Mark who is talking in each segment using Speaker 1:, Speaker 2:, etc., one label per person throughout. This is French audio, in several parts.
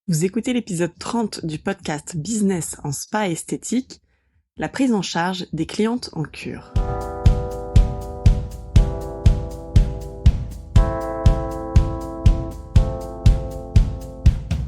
Speaker 1: Vous écoutez l'épisode 30 du podcast Business en spa esthétique, la prise en charge des clientes en cure.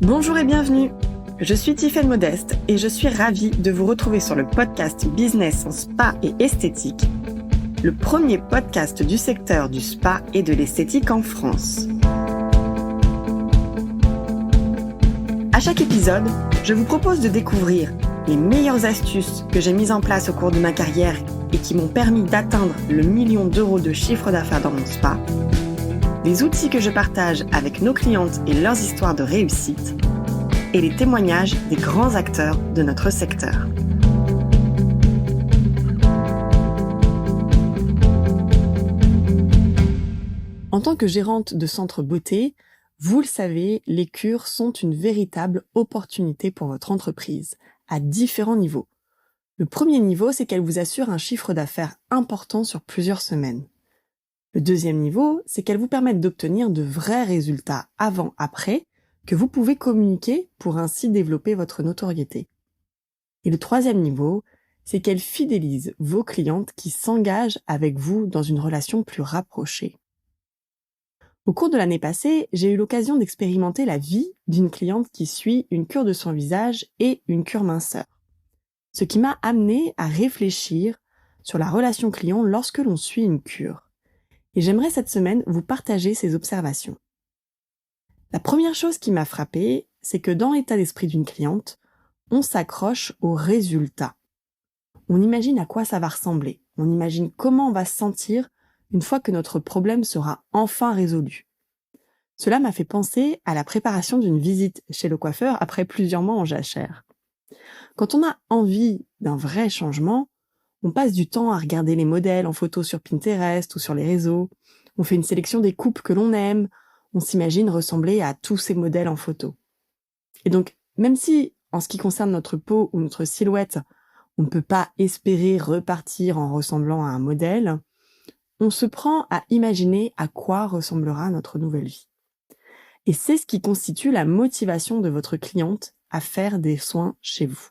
Speaker 1: Bonjour et bienvenue. Je suis Tiffaine Modeste et je suis ravie de vous retrouver sur le podcast Business en spa et esthétique, le premier podcast du secteur du spa et de l'esthétique en France. À chaque épisode, je vous propose de découvrir les meilleures astuces que j'ai mises en place au cours de ma carrière et qui m'ont permis d'atteindre le 1 million d'euros de chiffre d'affaires dans mon spa, les outils que je partage avec nos clientes et leurs histoires de réussite, et les témoignages des grands acteurs de notre secteur. En tant que gérante de centre beauté, vous le savez, les cures sont une véritable opportunité pour votre entreprise, à différents niveaux. Le premier niveau, c'est qu'elle vous assure un chiffre d'affaires important sur plusieurs semaines. Le deuxième niveau, c'est qu'elle vous permet d'obtenir de vrais résultats avant-après que vous pouvez communiquer pour ainsi développer votre notoriété. Et le troisième niveau, c'est qu'elle fidélise vos clientes qui s'engagent avec vous dans une relation plus rapprochée. Au cours de l'année passée, j'ai eu l'occasion d'expérimenter la vie d'une cliente qui suit une cure de son visage et une cure minceur. Ce qui m'a amené à réfléchir sur la relation client lorsque l'on suit une cure. Et j'aimerais cette semaine vous partager ces observations. La première chose qui m'a frappée, c'est que dans l'état d'esprit d'une cliente, on s'accroche au résultat. On imagine à quoi ça va ressembler. On imagine comment on va se sentir une fois que notre problème sera enfin résolu. Cela m'a fait penser à la préparation d'une visite chez le coiffeur après plusieurs mois en jachère. Quand on a envie d'un vrai changement, on passe du temps à regarder les modèles en photo sur Pinterest ou sur les réseaux, on fait une sélection des coupes que l'on aime, on s'imagine ressembler à tous ces modèles en photo. Et donc, même si, en ce qui concerne notre peau ou notre silhouette, on ne peut pas espérer repartir en ressemblant à un modèle, on se prend à imaginer à quoi ressemblera notre nouvelle vie. Et c'est ce qui constitue la motivation de votre cliente à faire des soins chez vous.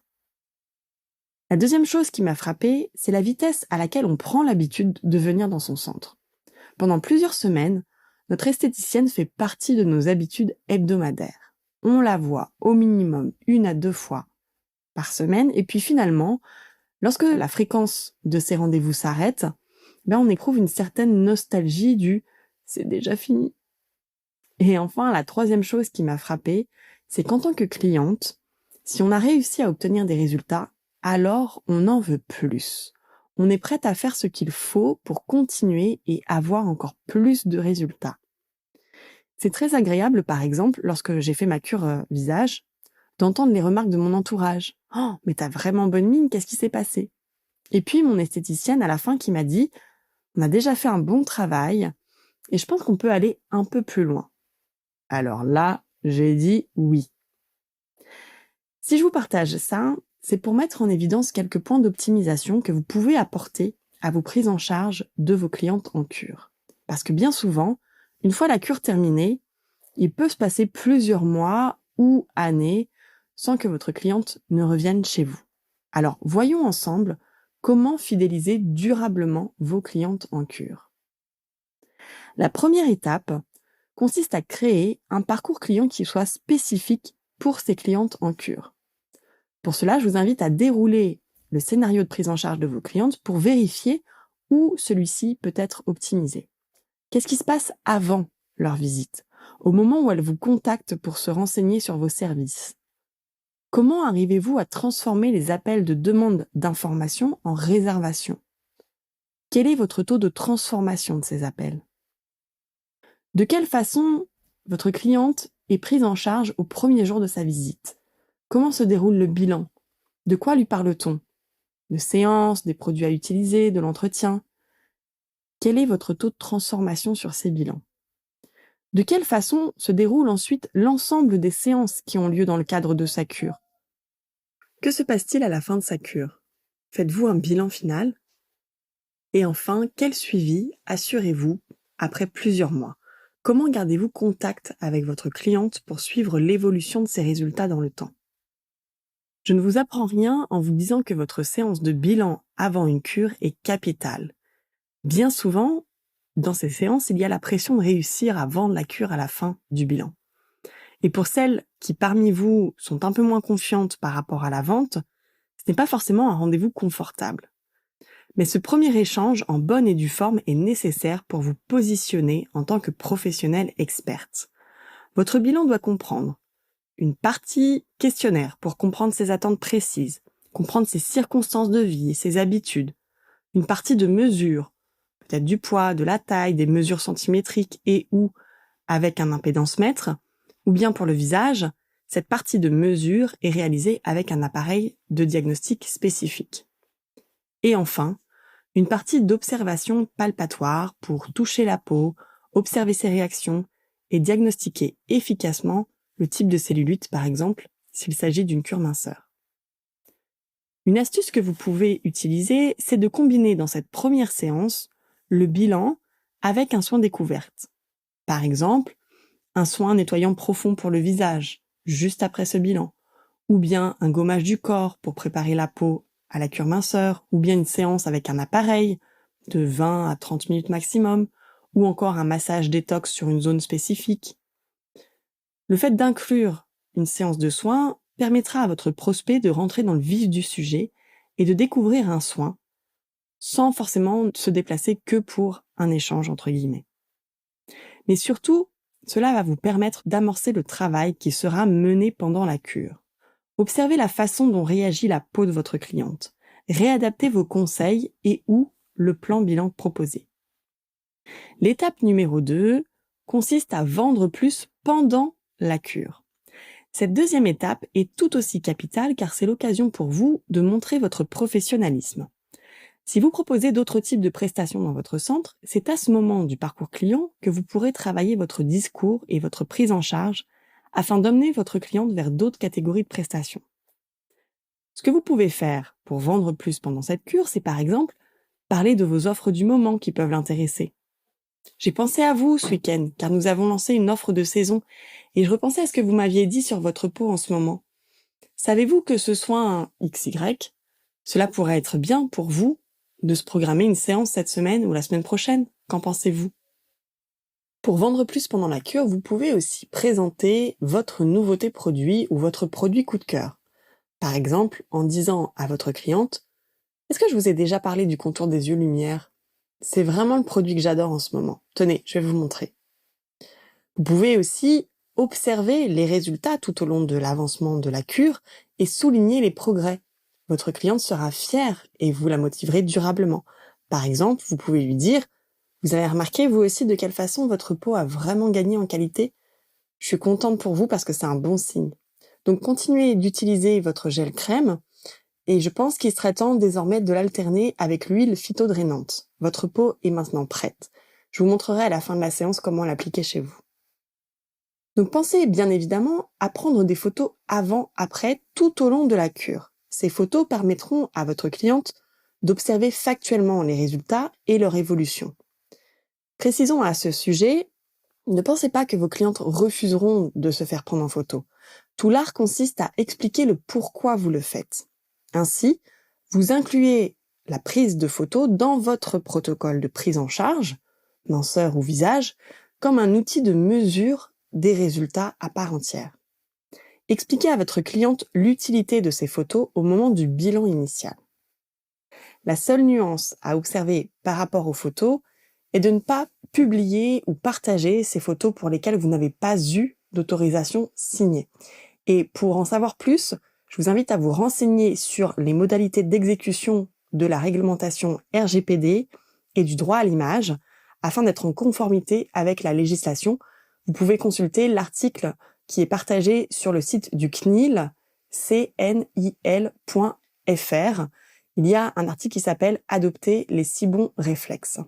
Speaker 1: La deuxième chose qui m'a frappée, c'est la vitesse à laquelle on prend l'habitude de venir dans son centre. Pendant plusieurs semaines, notre esthéticienne fait partie de nos habitudes hebdomadaires. On la voit au minimum 1 à 2 fois par semaine, et puis finalement, lorsque la fréquence de ces rendez-vous s'arrête, on éprouve une certaine nostalgie du « c'est déjà fini ». Et enfin, la troisième chose qui m'a frappée, c'est qu'en tant que cliente, si on a réussi à obtenir des résultats, alors on en veut plus. On est prête à faire ce qu'il faut pour continuer et avoir encore plus de résultats. C'est très agréable, par exemple, lorsque j'ai fait ma cure visage, d'entendre les remarques de mon entourage. « Oh, mais t'as vraiment bonne mine, qu'est-ce qui s'est passé ?» Et puis mon esthéticienne à la fin qui m'a dit « On a déjà fait un bon travail et je pense qu'on peut aller un peu plus loin. » Alors là, j'ai dit oui. Si je vous partage ça, c'est pour mettre en évidence quelques points d'optimisation que vous pouvez apporter à vos prises en charge de vos clientes en cure. Parce que bien souvent, une fois la cure terminée, il peut se passer plusieurs mois ou années sans que votre cliente ne revienne chez vous. Alors, voyons ensemble comment fidéliser durablement vos clientes en cure. La première étape consiste à créer un parcours client qui soit spécifique pour ces clientes en cure. Pour cela, je vous invite à dérouler le scénario de prise en charge de vos clientes pour vérifier où celui-ci peut être optimisé. Qu'est-ce qui se passe avant leur visite, au moment où elles vous contactent pour se renseigner sur vos services? Comment arrivez-vous à transformer les appels de demande d'information en réservation? Quel est votre taux de transformation de ces appels? De quelle façon votre cliente est prise en charge au premier jour de sa visite? Comment se déroule le bilan? De quoi lui parle-t-on? De séances, des produits à utiliser, de l'entretien? Quel est votre taux de transformation sur ces bilans? De quelle façon se déroule ensuite l'ensemble des séances qui ont lieu dans le cadre de sa cure? Que se passe-t-il à la fin de sa cure? Faites-vous un bilan final? Et enfin, quel suivi assurez-vous après plusieurs mois? Comment gardez-vous contact avec votre cliente pour suivre l'évolution de ses résultats dans le temps? Je ne vous apprends rien en vous disant que votre séance de bilan avant une cure est capitale. Bien souvent, dans ces séances, il y a la pression de réussir à vendre la cure à la fin du bilan. Et pour celles qui parmi vous sont un peu moins confiantes par rapport à la vente, ce n'est pas forcément un rendez-vous confortable. Mais ce premier échange en bonne et due forme est nécessaire pour vous positionner en tant que professionnelle experte. Votre bilan doit comprendre une partie questionnaire pour comprendre ses attentes précises, comprendre ses circonstances de vie et ses habitudes, une partie de mesure, peut-être du poids, de la taille, des mesures centimétriques et ou avec un impédance-mètre, ou bien pour le visage, cette partie de mesure est réalisée avec un appareil de diagnostic spécifique. Et enfin, une partie d'observation palpatoire pour toucher la peau, observer ses réactions et diagnostiquer efficacement le type de cellulite, par exemple, s'il s'agit d'une cure minceur. Une astuce que vous pouvez utiliser, c'est de combiner dans cette première séance le bilan avec un soin découverte. Par exemple, un soin nettoyant profond pour le visage, juste après ce bilan, ou bien un gommage du corps pour préparer la peau à la cure minceur, ou bien une séance avec un appareil de 20 à 30 minutes maximum, ou encore un massage détox sur une zone spécifique. Le fait d'inclure une séance de soins permettra à votre prospect de rentrer dans le vif du sujet et de découvrir un soin sans forcément se déplacer que pour un échange entre guillemets. Mais surtout, cela va vous permettre d'amorcer le travail qui sera mené pendant la cure. Observez la façon dont réagit la peau de votre cliente. Réadaptez vos conseils et ou le plan bilan proposé. L'étape numéro 2 consiste à vendre plus pendant la cure. Cette deuxième étape est tout aussi capitale car c'est l'occasion pour vous de montrer votre professionnalisme. Si vous proposez d'autres types de prestations dans votre centre, c'est à ce moment du parcours client que vous pourrez travailler votre discours et votre prise en charge afin d'emmener votre cliente vers d'autres catégories de prestations. Ce que vous pouvez faire pour vendre plus pendant cette cure, c'est par exemple parler de vos offres du moment qui peuvent l'intéresser. J'ai pensé à vous ce week-end, car nous avons lancé une offre de saison, et je repensais à ce que vous m'aviez dit sur votre peau en ce moment. Savez-vous que ce soin XY, cela pourrait être bien pour vous de se programmer une séance cette semaine ou la semaine prochaine? Qu'en pensez-vous? Pour vendre plus pendant la cure, vous pouvez aussi présenter votre nouveauté produit ou votre produit coup de cœur. Par exemple, en disant à votre cliente « Est-ce que je vous ai déjà parlé du contour des yeux lumière ? C'est vraiment le produit que j'adore en ce moment. Tenez, je vais vous montrer. » Vous pouvez aussi observer les résultats tout au long de l'avancement de la cure et souligner les progrès. Votre cliente sera fière et vous la motiverez durablement. Par exemple, vous pouvez lui dire « Vous avez remarqué vous aussi de quelle façon votre peau a vraiment gagné en qualité ? Je suis contente pour vous parce que c'est un bon signe. » Donc continuez d'utiliser votre gel crème et je pense qu'il serait temps désormais de l'alterner avec l'huile phytodrainante. Votre peau est maintenant prête. Je vous montrerai à la fin de la séance comment l'appliquer chez vous. Donc pensez bien évidemment à prendre des photos avant-après tout au long de la cure. Ces photos permettront à votre cliente d'observer factuellement les résultats et leur évolution. Précisons à ce sujet, ne pensez pas que vos clientes refuseront de se faire prendre en photo. Tout l'art consiste à expliquer le pourquoi vous le faites. Ainsi, vous incluez la prise de photos dans votre protocole de prise en charge, minceur ou visage, comme un outil de mesure des résultats à part entière. Expliquez à votre cliente l'utilité de ces photos au moment du bilan initial. La seule nuance à observer par rapport aux photos est de ne pas publier ou partager ces photos pour lesquelles vous n'avez pas eu d'autorisation signée. Et pour en savoir plus, je vous invite à vous renseigner sur les modalités d'exécution de la réglementation RGPD et du droit à l'image afin d'être en conformité avec la législation. Vous pouvez consulter l'article qui est partagé sur le site du CNIL, cnil.fr. Il y a un article qui s'appelle « Adopter les 6 bons réflexes ».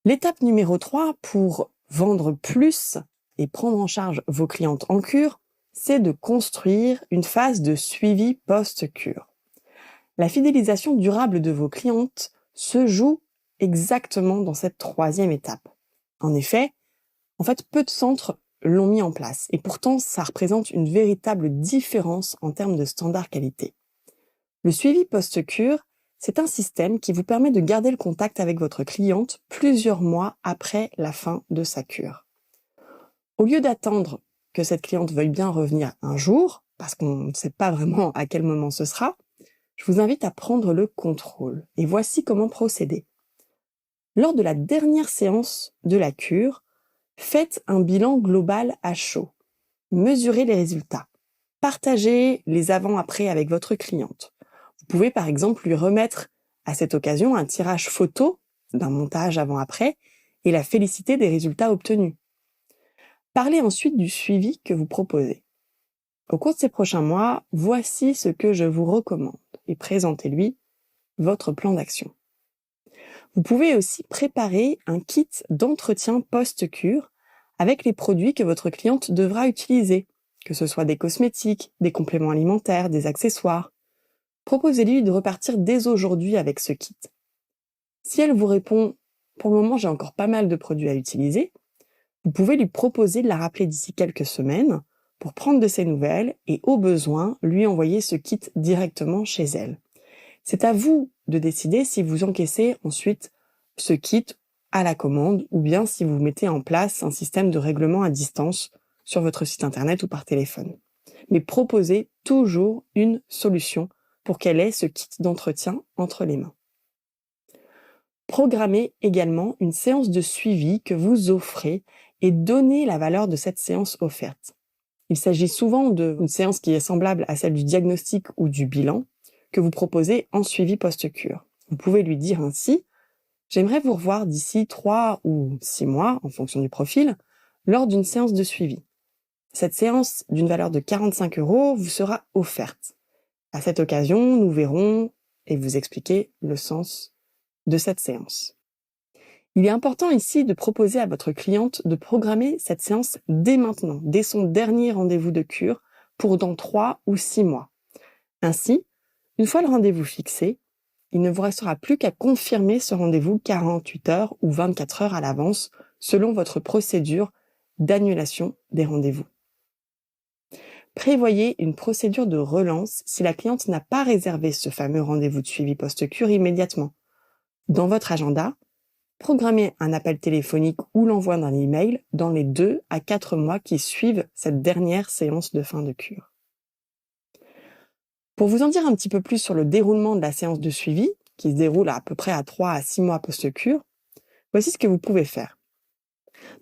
Speaker 1: L'étape numéro 3 pour vendre plus et prendre en charge vos clientes en cure, c'est de construire une phase de suivi post-cure. La fidélisation durable de vos clientes se joue exactement dans cette 3e étape. En effet, En fait, peu de centres l'ont mis en place et pourtant, ça représente une véritable différence en termes de standard qualité. Le suivi post-cure, c'est un système qui vous permet de garder le contact avec votre cliente plusieurs mois après la fin de sa cure. Au lieu d'attendre que cette cliente veuille bien revenir un jour, parce qu'on ne sait pas vraiment à quel moment ce sera, je vous invite à prendre le contrôle. Et voici comment procéder. Lors de la dernière séance de la cure, faites un bilan global à chaud. Mesurez les résultats. Partagez les avant-après avec votre cliente. Vous pouvez par exemple lui remettre à cette occasion un tirage photo d'un montage avant-après et la féliciter des résultats obtenus. Parlez ensuite du suivi que vous proposez. Au cours de ces prochains mois, voici ce que je vous recommande et présentez-lui votre plan d'action. Vous pouvez aussi préparer un kit d'entretien post-cure avec les produits que votre cliente devra utiliser, que ce soit des cosmétiques, des compléments alimentaires, des accessoires. Proposez-lui de repartir dès aujourd'hui avec ce kit. Si elle vous répond « Pour le moment, j'ai encore pas mal de produits à utiliser », vous pouvez lui proposer de la rappeler d'ici quelques semaines pour prendre de ses nouvelles et, au besoin, lui envoyer ce kit directement chez elle. C'est à vous de décider si vous encaissez ensuite ce kit à la commande ou bien si vous mettez en place un système de règlement à distance sur votre site internet ou par téléphone. Mais proposez toujours une solution pour qu'elle ait ce kit d'entretien entre les mains. Programmez également une séance de suivi que vous offrez et donnez la valeur de cette séance offerte. Il s'agit souvent d'une séance qui est semblable à celle du diagnostic ou du bilan que vous proposez en suivi post-cure. Vous pouvez lui dire ainsi « J'aimerais vous revoir d'ici 3 ou 6 mois, en fonction du profil, lors d'une séance de suivi. Cette séance d'une valeur de 45 € vous sera offerte. À cette occasion, nous verrons et vous expliquer le sens de cette séance. » Il est important ici de proposer à votre cliente de programmer cette séance dès maintenant, dès son dernier rendez-vous de cure, pour dans 3 ou 6 mois. Ainsi, une fois le rendez-vous fixé, il ne vous restera plus qu'à confirmer ce rendez-vous 48 heures ou 24 heures à l'avance, selon votre procédure d'annulation des rendez-vous. Prévoyez une procédure de relance si la cliente n'a pas réservé ce fameux rendez-vous de suivi post-cure immédiatement. Dans votre agenda, programmez un appel téléphonique ou l'envoi d'un email dans les 2 à 4 mois qui suivent cette dernière séance de fin de cure. Pour vous en dire un petit peu plus sur le déroulement de la séance de suivi, qui se déroule à peu près à 3 à 6 mois post-cure, voici ce que vous pouvez faire.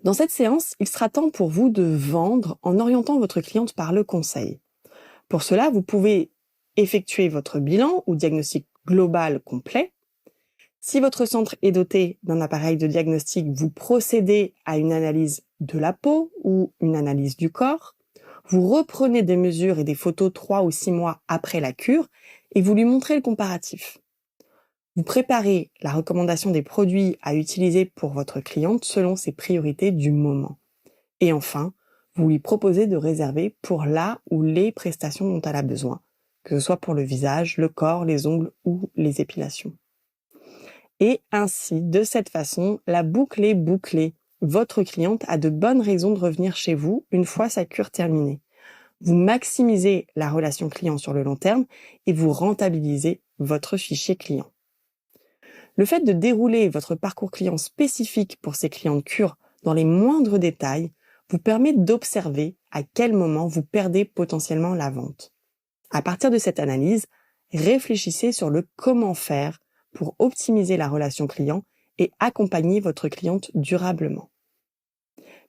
Speaker 1: Dans cette séance, il sera temps pour vous de vendre en orientant votre cliente par le conseil. Pour cela, vous pouvez effectuer votre bilan ou diagnostic global complet. Si votre centre est doté d'un appareil de diagnostic, vous procédez à une analyse de la peau ou une analyse du corps. Vous reprenez des mesures et des photos 3 ou 6 mois après la cure et vous lui montrez le comparatif. Vous préparez la recommandation des produits à utiliser pour votre cliente selon ses priorités du moment. Et enfin, vous lui proposez de réserver pour la ou les prestations dont elle a besoin, que ce soit pour le visage, le corps, les ongles ou les épilations. Et ainsi, de cette façon, la boucle est bouclée. Votre cliente a de bonnes raisons de revenir chez vous une fois sa cure terminée. Vous maximisez la relation client sur le long terme et vous rentabilisez votre fichier client. Le fait de dérouler votre parcours client spécifique pour ces clients de cure dans les moindres détails vous permet d'observer à quel moment vous perdez potentiellement la vente. À partir de cette analyse, réfléchissez sur le comment faire pour optimiser la relation client et accompagner votre cliente durablement.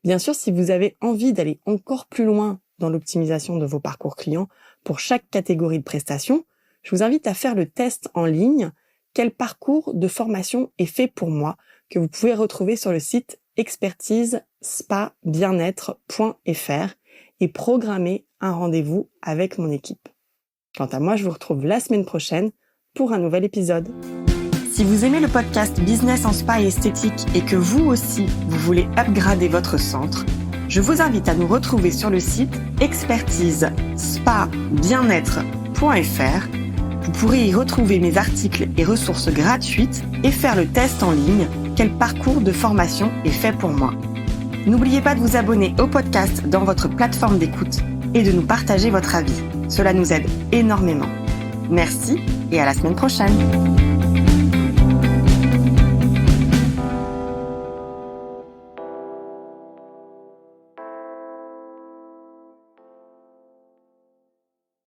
Speaker 1: Bien sûr, si vous avez envie d'aller encore plus loin dans l'optimisation de vos parcours clients pour chaque catégorie de prestations, je vous invite à faire le test en ligne « Quel parcours de formation est fait pour moi ?» que vous pouvez retrouver sur le site expertise-spa-bien-être.fr et programmer un rendez-vous avec mon équipe. Quant à moi, je vous retrouve la semaine prochaine pour un nouvel épisode. Si vous aimez le podcast Business en Spa et Esthétique et que vous aussi, vous voulez upgrader votre centre, je vous invite à nous retrouver sur le site expertise-spa-bien-être.fr. Vous pourrez y retrouver mes articles et ressources gratuites et faire le test en ligne « Quel parcours de formation est fait pour moi ?» N'oubliez pas de vous abonner au podcast dans votre plateforme d'écoute et de nous partager votre avis. Cela nous aide énormément. Merci et à la semaine prochaine.